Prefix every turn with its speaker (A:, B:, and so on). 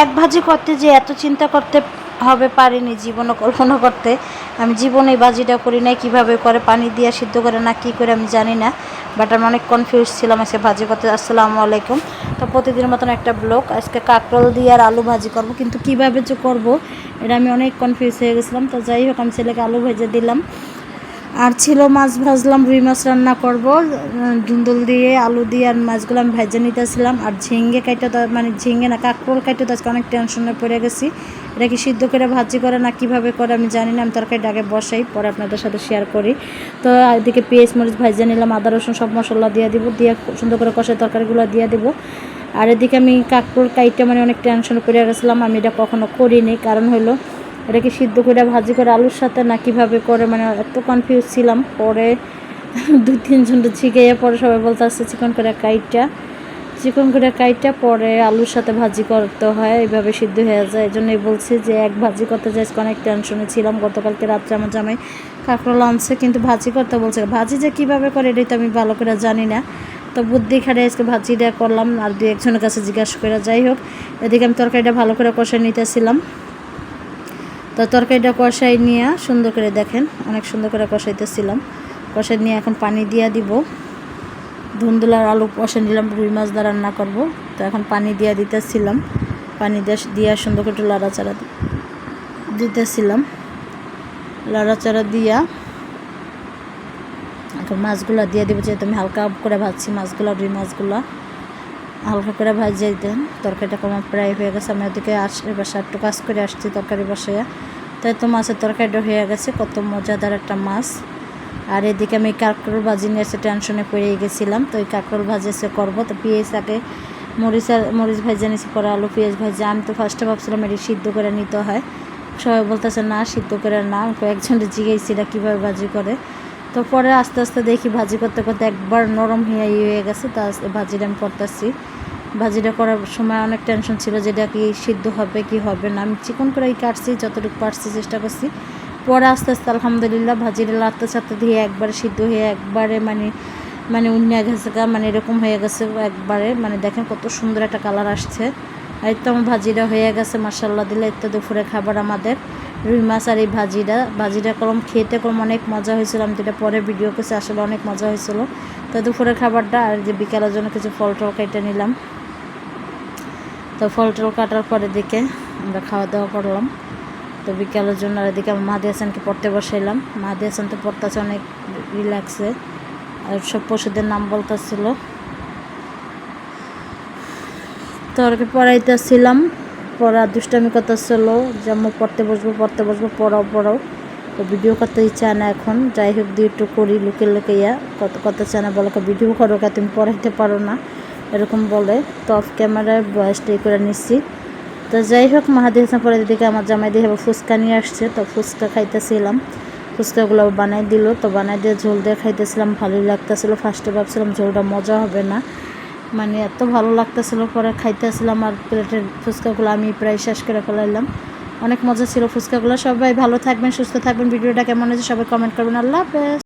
A: এক ভাজি করতে যে এত চিন্তা করতে হবে পারিনি জীবনে কল্পনা করতে। আমি জীবনে এই ভাজিটা করি নাই, কীভাবে করে পানি দিয়ে সিদ্ধ করে না কী করে আমি জানি না, বাট আমি অনেক কনফিউজ ছিলাম আজকে ভাজি করতে। আসসালামু আলাইকুম। তো প্রতিদিনের মতন একটা ব্লগ, আজকে কাঁকরোল দিয়ে আর আলু ভাজি করব, কিন্তু কীভাবে যে করব এটা আমি অনেক কনফিউজ হয়ে গেছিলাম। তো যাই হোক, আমি ছেলেকে আলু ভেজে দিলাম, আর ছিল মাছ ভাজলাম, রুই মাছ রান্না করব ধুন্দুল দিয়ে আলু দিয়ে, আর মাছগুলো আমি ভেজে নিতেছিলাম। আর ঝিঙ্গে কাইটা তো মানে ঝিঙ্গে না কাঁকরোল কাইটা তো আজকে অনেক টেনশনে পড়ে গেছি, এটা কি সিদ্ধ করে ভাজি করে না কীভাবে করে আমি জানি না। আমি তরকারিটা আগে বসাই, পরে আপনাদের সাথে শেয়ার করি। তো এদিকে পেঁয়াজ মরিচ ভেজে নিলাম, আদা রসুন সব মশলা দিয়ে দিব, দিয়ে সুন্দর করে কষে তরকারিগুলো দিয়ে দিব। আর এদিকে আমি কাঁকরোল কাইটা মানে অনেক টেনশনে পড়ে গেছিলাম, আমি এটা কখনো করিনি। কারণ হলো এটাকে সিদ্ধ করে ভাজি করে আলুর সাথে না কীভাবে করে, মানে এত কনফিউজ ছিলাম। পরে দু তিনজনটা শিখেয়ে পরে সবাই বলতে আসছে চিকন করে কাইটা পরে আলুর সাথে ভাজি করতে হয়, এইভাবে সিদ্ধ হয়ে যায়। এই জন্যই বলছি যে এক ভাজি করতে যাই অনেক টেনশনে ছিলাম। গতকালকে রাত্রে আমার জামাই কাঁকরোল আনছে, কিন্তু ভাজি করতে বলছে, ভাজি যে কীভাবে করে এটাই তো আমি ভালো করে জানি না। তো বুদ্ধি খাটে আজকে ভাজিটা করলাম, আর দু একজনের কাছে জিজ্ঞাসা করে। যাই হোক, এদিকে আমি তরকারিটা ভালো করে কষে নিতেছিলাম। তো তরকারিটা কষাই নিয়ে সুন্দর করে দেখেন অনেক সুন্দর করে কষাইতেছিলাম, কষাই নিয়ে এখন পানি দিয়ে দিব। ধুন্দুল আর আলু কষে নিলাম, রুই মাছ দিয়ে রান্না করব। তো এখন পানি দিয়ে দিতেছিলাম, পানি দিয়ে সুন্দর করে লাড়াচাড়া দিতেছিলাম, লাড়াচাড়া দিয়া এখন মাছগুলো দিয়ে দেবো। যেহেতু আমি হালকা করে ভাজছি মাছগুলো, রুই মাছগুলো হালকা করে ভাজিয়ে দেন। তরকারিটা কমা প্রায় হয়ে গেছে, আমি ওদিকে বাসা একটু কাজ করে আসছি তরকারি বসাইয়া। তাই তো মাছের তরকারিটা হয়ে গেছে, কত মজাদার একটা মাছ। আর এদিকে আমি কাঁকরোল ভাজি নিয়ে এসে টেনশনে পড়ে গেছিলাম। তো ওই কাঁকরোল ভাজি এসে করবো। তো পেঁয়াজ আগে মরিচ ভাজা নিয়েছি, পরে আলু পেঁয়াজ ভাজা। আমি তো ফার্স্টে ভাবছিলাম এটি সিদ্ধ করে নিতে হয়, সবাই বলতেছে না সিদ্ধ করে না। কয়েকজনটা জিজ্ঞেসি এটা কীভাবে ভাজি করে। তো পরে আস্তে আস্তে দেখি ভাজি করতে করতে একবার নরম হয়ে গেছে। তা ভাজিটা আমি করতেছি। ভাজিটা করার সময় অনেক টেনশন ছিল যে এটা কি সিদ্ধ হবে কি হবে না। আমি চিকন করে কাটছি, যতটুকু পারছি চেষ্টা করছি। পরে আস্তে আস্তে আলহামদুলিল্লাহ ভাজিটা লাড়তে চাড়তে দিয়ে একবারে সিদ্ধ হয়ে একবারে মানে উন্নিয়া গেছে, মানে এরকম হয়ে গেছে একবারে। মানে দেখেন কত সুন্দর একটা কালার আসছে। আর তো আমার ভাজিটা হয়ে গেছে মাশাআল্লাহ দিলে। তো দুপুরে খাবার আমাদের রুই মাছ আর এই ভাজিটা কলম খেতে কলম অনেক মজা হয়েছিল। আমি তো এটা পরে ভিডিও করছি, আসলে অনেক মজা হয়েছিল। তো দুপুরের খাবারটা আর যে বিকালের জন্য কিছু ফল টল কেটে নিলাম। তো ফল টল কাটার পরে দিকে আমরা খাওয়া দাওয়া করলাম। তো বিকালের জন্য আর এদিকে আমার মাহাদি হাসানকে পড়তে বসাইলাম। মাহাদি হাসান তো পড়তেছে অনেক রিল্যাক্সে, আর সব পশুদের নাম বলতেছিল। তো আর কি পড়াইতেছিলাম, পড়া দুষ্টামি করতেছিল যে আমি পড়তে বসবো পড়াও। তো ভিডিও করতে ইচ্ছা না এখন, যাই হোক দিয়ে একটু করি লুকিয়ে কত চায় না, বলো ভিডিও করো কে তুমি পড়াইতে পারো না এরকম বলে। তো অফ ক্যামেরায় ভয়েসটাই করে নিচ্ছি। তো যাই হোক, মাহাদি হাসান পরে দিকে আমার জামাই দিয়ে ফুচকা নিয়ে আসছে। তো ফুচকা খাইতেছিলাম, ফুচকাগুলো বানাই দিল। তো বানাই দিয়ে ঝোল দিয়ে খাইতেছিলাম, ভালোই লাগতেছিল। ফার্স্টে ভাবছিলাম ঝোলটা মজা হবে না, মানে এত ভালো লাগতেছিল। পরে খাইতেছিলাম, আর প্লেটের ফুচকাগুলো আমি প্রায় শেষ করে ফেলাইলাম। অনেক মজা ছিল ফুচকাগুলো। সবাই ভালো থাকবেন, সুস্থ থাকবেন। ভিডিওটা কেমন হয়েছে সবাই কমেন্ট করবেন। আল্লাহ হাফেজ।